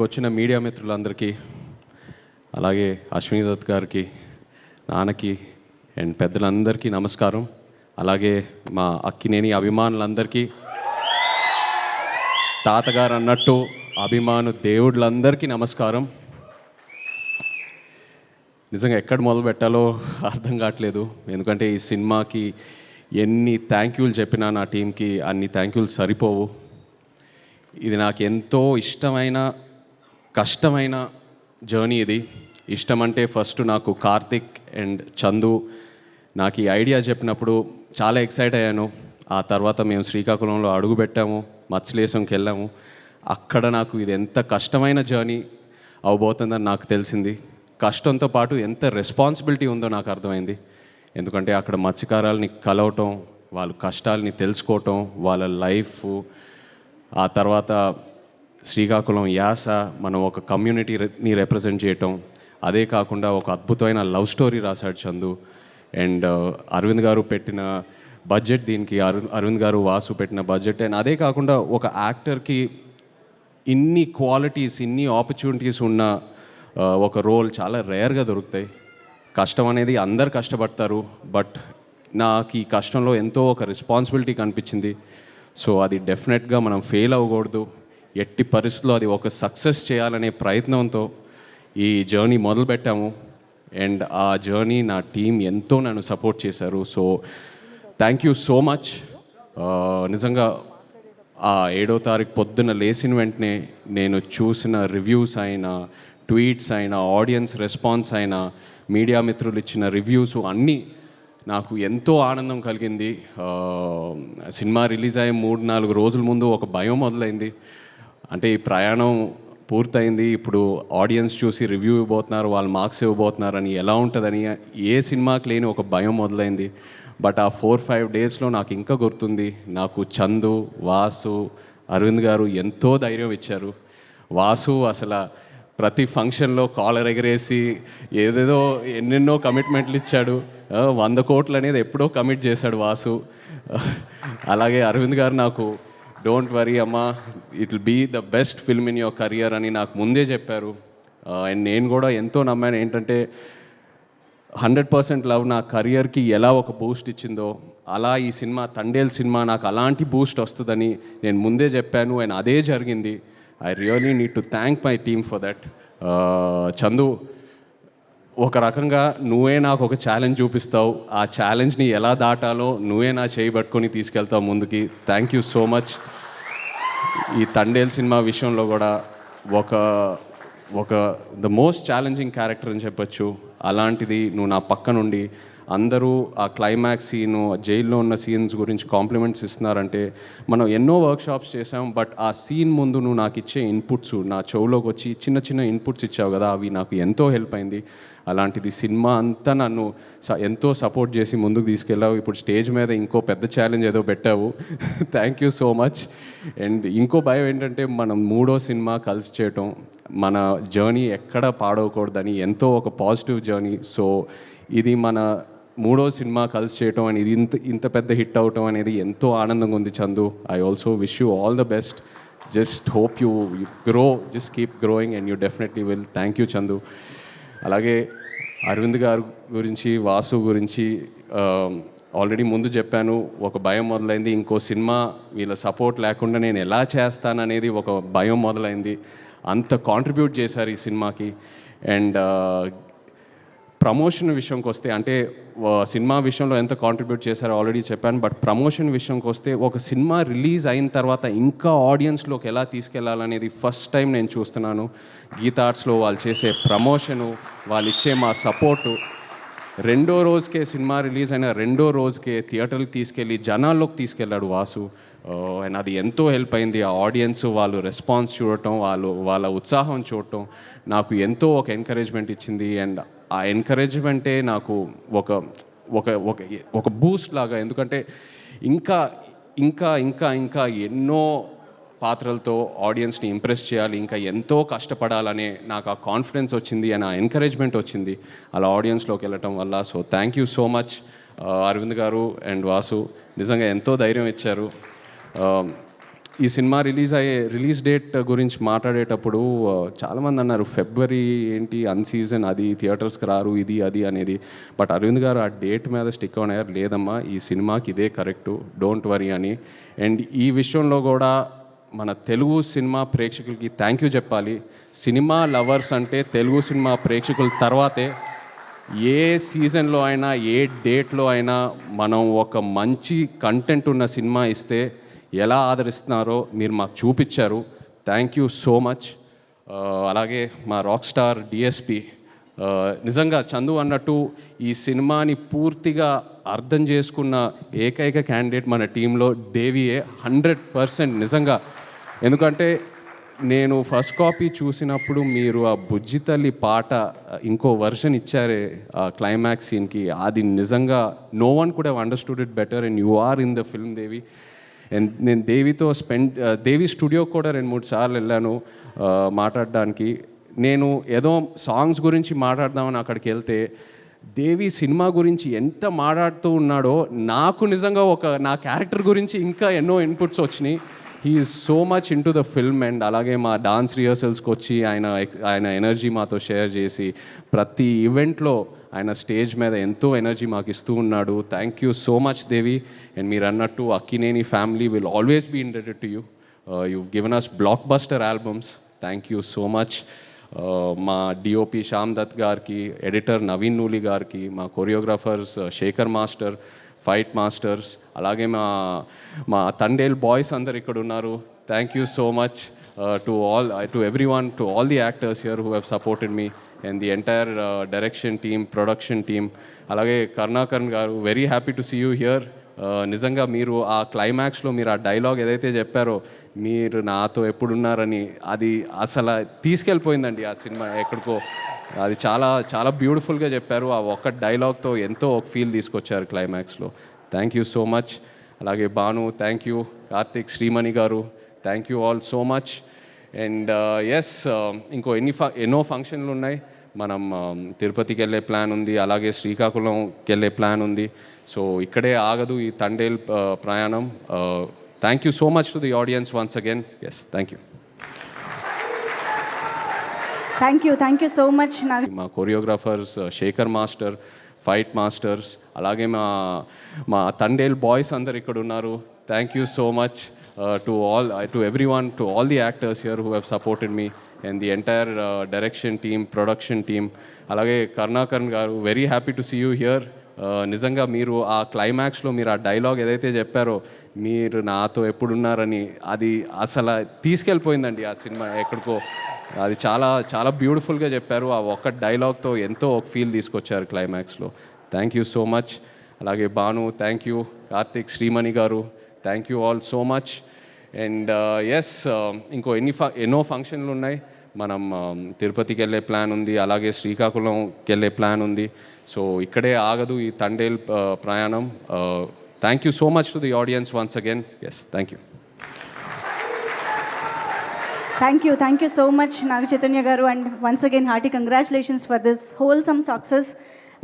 వచ్చిన మీడియా మిత్రులందరికీ, అలాగే అశ్విని దత్ గారికి, నాన్నకి అండ్ పెద్దలందరికీ నమస్కారం. అలాగే మా అక్కినేని అభిమానులందరికీ, తాతగారు అన్నట్టు అభిమాను దేవుళ్ళందరికీ నమస్కారం. నిజంగా ఎక్కడ మొదలు పెట్టాలో అర్థం కావట్లేదు. ఎందుకంటే ఈ సినిమాకి ఎన్ని థ్యాంక్ యూలు చెప్పినా నా టీంకి అన్ని థ్యాంక్ యూలు సరిపోవు. ఇది నాకు ఎంతో ఇష్టమైన కష్టమైన జర్నీ. ఇది ఇష్టం అంటే ఫస్ట్ నాకు కార్తిక్ అండ్ చందు నాకు ఈ ఐడియా చెప్పినప్పుడు చాలా ఎక్సైట్ అయ్యాను. ఆ తర్వాత మేము శ్రీకాకుళంలో అడుగు పెట్టాము, మత్స్యలేశంకి వెళ్ళాము. అక్కడ నాకు ఇది ఎంత కష్టమైన జర్నీ అవబోతుందని నాకు తెలిసింది. కష్టంతో పాటు ఎంత రెస్పాన్సిబిలిటీ ఉందో నాకు అర్థమైంది. ఎందుకంటే అక్కడ మత్స్యకారుల్ని కలవటం, వాళ్ళ కష్టాలని తెలుసుకోవటం, వాళ్ళ లైఫ్, ఆ తర్వాత శ్రీకాకుళం యాస, మనం ఒక కమ్యూనిటీని రిప్రజెంట్ చేయటం, అదే కాకుండా ఒక అద్భుతమైన లవ్ స్టోరీ రాశాడు చందు. అండ్ అరవింద్ గారు పెట్టిన బడ్జెట్ దీనికి, అరవింద్ గారు వాసు పెట్టిన బడ్జెట్. అండ్ అదే కాకుండా ఒక యాక్టర్కి ఇన్ని క్వాలిటీస్, ఇన్ని ఆపర్చునిటీస్ ఉన్న ఒక రోల్ చాలా రేర్గా దొరుకుతాయి. కష్టం అనేది అందరు కష్టపడతారు, బట్ నాకు ఈ కష్టంలో ఎంతో ఒక రెస్పాన్సిబిలిటీ కనిపించింది. సో అది డెఫినెట్గా మనం ఫెయిల్ అవ్వకూడదు, ఎట్టి పరిస్థితుల్లో అది ఒక సక్సెస్ చేయాలనే ప్రయత్నంతో ఈ జర్నీ మొదలుపెట్టాము. అండ్ ఆ జర్నీ నా టీం ఎంతో నన్ను సపోర్ట్ చేశారు. So thank you so much. నిజంగా ఆ 7వ తారీఖు పొద్దున్న లేచిన వెంటనే నేను చూసిన రివ్యూస్ అయినా, ట్వీట్స్ అయినా, ఆడియన్స్ రెస్పాన్స్ అయినా, మీడియా మిత్రులు ఇచ్చిన రివ్యూస్ అన్నీ నాకు ఎంతో ఆనందం కలిగింది. సినిమా రిలీజ్ అయ్యే 3-4 రోజుల ముందు ఒక భయం మొదలైంది. అంటే ఈ ప్రయాణం పూర్తయింది, ఇప్పుడు ఆడియన్స్ చూసి రివ్యూ ఇవ్వబోతున్నారు, వాళ్ళు మార్క్స్ ఇవ్వబోతున్నారని, ఎలా ఉంటుందని ఏ సినిమాకి లేని ఒక భయం మొదలైంది. బట్ ఆ 4-5 డేస్లో నాకు ఇంకా గుర్తుంది, నాకు చందు, వాసు, అరవింద్ గారు ఎంతో ధైర్యం ఇచ్చారు. వాసు అసలు ప్రతి ఫంక్షన్లో కాలర్ ఎగరేసి ఏదేదో ఎన్నెన్నో కమిట్మెంట్లు ఇచ్చాడు. 100 కోట్లు అనేది ఎప్పుడో కమిట్ చేశాడు వాసు. అలాగే అరవింద్ గారు నాకు డోంట్ వరీ అమ్మా, it will be the best film in your career అని నాకు ముందే చెప్పారు. అండ్ నేను కూడా ఎంతో నమ్మాను. ఏంటంటే 100% లవ్ నా కెరియర్కి ఎలా ఒక బూస్ట్ ఇచ్చిందో, అలా ఈ సినిమా తండేల్ సినిమా నాకు అలాంటి బూస్ట్ వస్తుందని నేను ముందే చెప్పాను. అండ్ అదే జరిగింది. I really need to thank my team for that. Chandu, ఒక రకంగా నువ్వే నాకు ఒక ఛాలెంజ్ చూపిస్తావు, ఆ ఛాలెంజ్ని ఎలా దాటాలో నువ్వే నా చేయి పట్టుకొని తీసుకెళ్తావు ముందుకి. Thank you so much. ఈ తండేల్ సినిమా విషయంలో కూడా ఒక ద మోస్ట్ ఛాలెంజింగ్ క్యారెక్టర్ అని చెప్పొచ్చు. అలాంటిది నువ్వు నా పక్క నుండి అందరూ ఆ క్లైమాక్స్ సీను, జైల్లో ఉన్న సీన్స్ గురించి కాంప్లిమెంట్స్ ఇస్తున్నారంటే, మనం ఎన్నో వర్క్షాప్స్ చేసాం, బట్ ఆ సీన్ ముందు నువ్వు నాకు ఇచ్చే ఇన్పుట్స్, నా చెవులోకి వచ్చి చిన్న చిన్న ఇన్పుట్స్ ఇచ్చావు కదా, అవి నాకు ఎంతో హెల్ప్ అయింది. అలాంటిది సినిమా అంతా నన్ను ఎంతో సపోర్ట్ చేసి ముందుకు తీసుకెళ్ళావు. ఇప్పుడు స్టేజ్ మీద ఇంకో పెద్ద ఛాలెంజ్ ఏదో పెట్టావు. Thank you so much. And ఇంకో భయం ఏంటంటే, మనం 3వ సినిమా కలిసి చేయటం, మన జర్నీ ఎక్కడ పాడవకూడదని, ఎంతో ఒక పాజిటివ్ జర్నీ. సో ఇది మన 3వ సినిమా కలిసి చేయటం అని, ఇది ఇంత పెద్ద హిట్ అవటం అనేది ఎంతో ఆనందంగా ఉంది Chandu. I also wish you all the best. Just hope you grow, just keep growing and you definitely will. Thank you Chandu. అలాగే అరవింద్ గారు గురించి, వాసు గురించి ఆల్రెడీ ముందు చెప్పాను. ఒక భయం మొదలైంది, ఇంకో సినిమా వీళ్ళ సపోర్ట్ లేకుండా నేను ఎలా చేస్తాననేది ఒక భయం మొదలైంది. అంత కాంట్రిబ్యూట్ చేశారు ఈ సినిమాకి. అండ్ ప్రమోషన్ విషయంకి వస్తే, అంటే సినిమా విషయంలో ఎంత కాంట్రిబ్యూట్ చేశారో ఆల్రెడీ చెప్పాను, బట్ ప్రమోషన్ విషయంకి వస్తే, ఒక సినిమా రిలీజ్ అయిన తర్వాత ఇంకా ఆడియన్స్లోకి ఎలా తీసుకెళ్లాలనేది ఫస్ట్ టైం నేను చూస్తున్నాను. గీతా ఆర్ట్స్లో వాళ్ళు చేసే ప్రమోషను, వాళ్ళు ఇచ్చే మా సపోర్టు, 2వ రోజుకే సినిమా రిలీజ్ అయిన 2వ రోజుకే థియేటర్కి తీసుకెళ్ళి జనాల్లోకి తీసుకెళ్ళాడు వాసు. అండ్ అది ఎంతో హెల్ప్ అయింది. ఆ ఆడియన్స్ వాళ్ళు రెస్పాన్స్ చూడటం, వాళ్ళ ఉత్సాహం చూడటం నాకు ఎంతో ఒక ఎంకరేజ్మెంట్ ఇచ్చింది. అండ్ ఆ ఎంకరేజ్మెంటే నాకు ఒక ఒక ఒక ఒక బూస్ట్ లాగా. ఎందుకంటే ఇంకా ఇంకా ఇంకా ఇంకా ఎన్నో పాత్రలతో ఆడియన్స్ని ఇంప్రెస్ చేయాలి, ఇంకా ఎంతో కష్టపడాలనే నాకు ఆ కాన్ఫిడెన్స్ వచ్చింది, అండ్ ఆ ఎంకరేజ్మెంట్ వచ్చింది అలా ఆడియన్స్లోకి వెళ్ళటం వల్ల. So thank you so much Arvind గారు అండ్ వాసు, నిజంగా ఎంతో ధైర్యం ఇచ్చారు. ఈ సినిమా రిలీజ్ డేట్ గురించి మాట్లాడేటప్పుడు చాలామంది అన్నారు ఫిబ్రవరి ఏంటి అన్సీజన్, అది థియేటర్స్కి రారు, ఇది అది అనేది. బట్ అరవింద్ గారు ఆ డేట్ మీద స్టిక్ ఆన్ అయ్యారు, లేదమ్మా ఈ సినిమాకి ఇదే కరెక్టు, డోంట్ వరీ అని. అండ్ ఈ విషయంలో కూడా మన తెలుగు సినిమా ప్రేక్షకులకి థ్యాంక్ యూ చెప్పాలి. సినిమా లవర్స్ అంటే తెలుగు సినిమా ప్రేక్షకుల తర్వాతే. ఏ సీజన్లో అయినా ఏ డేట్లో అయినా మనం ఒక మంచి కంటెంట్ ఉన్న సినిమా ఇస్తే ఎలా ఆదరిస్తున్నారో మీరు మాకు చూపించారు. Thank you so much. అలాగే మా రాక్ స్టార్ డిఎస్పి, నిజంగా చందు అన్నట్టు ఈ సినిమాని పూర్తిగా అర్థం చేసుకున్న ఏకైక క్యాండిడేట్ మన టీంలో దేవియే, 100% నిజంగా. ఎందుకంటే నేను ఫస్ట్ కాపీ చూసినప్పుడు మీరు ఆ బుజ్జి తల్లి పాట ఇంకో వర్షన్ ఇచ్చారే ఆ క్లైమాక్స్ సీన్కి, అది నిజంగా no one could have understood it better and you are in the film Devi. And నేను దేవితో దేవి స్టూడియోకి కూడా 2-3 సార్లు వెళ్ళాను మాట్లాడడానికి. నేను ఏదో సాంగ్స్ గురించి మాట్లాడదామని అక్కడికి వెళ్తే దేవి సినిమా గురించి ఎంత మాట్లాడుతూ ఉన్నాడో నాకు నిజంగా నా క్యారెక్టర్ గురించి ఇంకా ఎన్నో ఇన్పుట్స్ వచ్చినాయి. He is so much in to the film. And అలాగే మా డాన్స్ రిహర్సల్స్కి వచ్చి ఆయన ఎనర్జీ మాతో షేర్ చేసి ప్రతి ఈవెంట్లో ఆయన స్టేజ్ మీద ఎంతో ఎనర్జీ మాకు ఇస్తూ ఉన్నాడు. Thank you so much Devi. And మీరు అన్నట్టు Akkineni family will always be indebted to you. You given us blockbuster albums. Thank you so much. మా డిఓపి శ్యామ్ దత్ గారికి, ఎడిటర్ నవీన్ నూలి గారికి, మా choreographers Shekhar master, fight masters, అలాగే మా తండేల్ బాయ్స్ అందరు ఇక్కడ ఉన్నారు. Thank you so much to everyone, to all the actors here who have supported me and the entire direction team, production team. అలాగే కరుణాకరణ్ గారు, very happy to see you here. నిజంగా మీరు ఆ క్లైమాక్స్లో మీరు ఆ డైలాగ్ ఏదైతే చెప్పారో, మీరు నాతో ఎప్పుడున్నారని, అది అసలు తీసుకెళ్ళిపోయిందండి ఆ సినిమా ఎక్కడికో. అది చాలా చాలా బ్యూటిఫుల్గా చెప్పారు. ఆ ఒక్క డైలాగ్తో ఎంతో ఒక ఫీల్ తీసుకొచ్చారు క్లైమాక్స్లో. Thank you so much. అలాగే భాను, థ్యాంక్ యూ. కార్తిక్, శ్రీమణి గారు, thank you all so much. And yes, ఇంకో ఎన్నో ఫంక్షన్లు ఉన్నాయి. మనం తిరుపతికి వెళ్ళే ప్లాన్ ఉంది, అలాగే శ్రీకాకుళంకి వెళ్ళే ప్లాన్ ఉంది. సో ఇక్కడే ఆగదు ఈ తండేల్ ప్రయాణం. Thank you so much to the audience once again. Yes, thank you. Thank you so much. మా choreographers Shekhar master, fight masters, అలాగే మా తండేల్ బాయ్స్ అందరు ఇక్కడ ఉన్నారు. Thank you so much to everyone, to all the actors here who have supported me and the entire direction team, production team. అలాగే కరుణాకరణ్ గారు, very happy to see you here. నిజంగా మీరు ఆ క్లైమాక్స్లో మీరు ఆ డైలాగ్ ఏదైతే చెప్పారో, మీరు నాతో ఎప్పుడున్నారని, అది అసలు తీసుకెళ్ళిపోయిందండి ఆ సినిమా ఎక్కడికో. అది చాలా చాలా బ్యూటిఫుల్గా చెప్పారు. ఆ ఒక్క డైలాగ్తో ఎంతో ఒక ఫీల్ తీసుకొచ్చారు క్లైమాక్స్లో. Thank you so much. అలాగే భాను, థ్యాంక్ యూ. కార్తిక్, శ్రీమణి గారు, thank you all so much. And yes, ఇంకో ఎన్నో ఫంక్షన్లు ఉన్నాయి. మనం తిరుపతికి వెళ్ళే ప్లాన్ ఉంది, అలాగే శ్రీకాకుళంకి వెళ్ళే ప్లాన్ ఉంది. సో ఇక్కడే ఆగదు ఈ తండేల్ ప్రయాణం. Thank you so much to the audience once again. Yes, thank you. Thank you so much Naga Chaitanya గారు. And once again hearty congratulations for this wholesome success.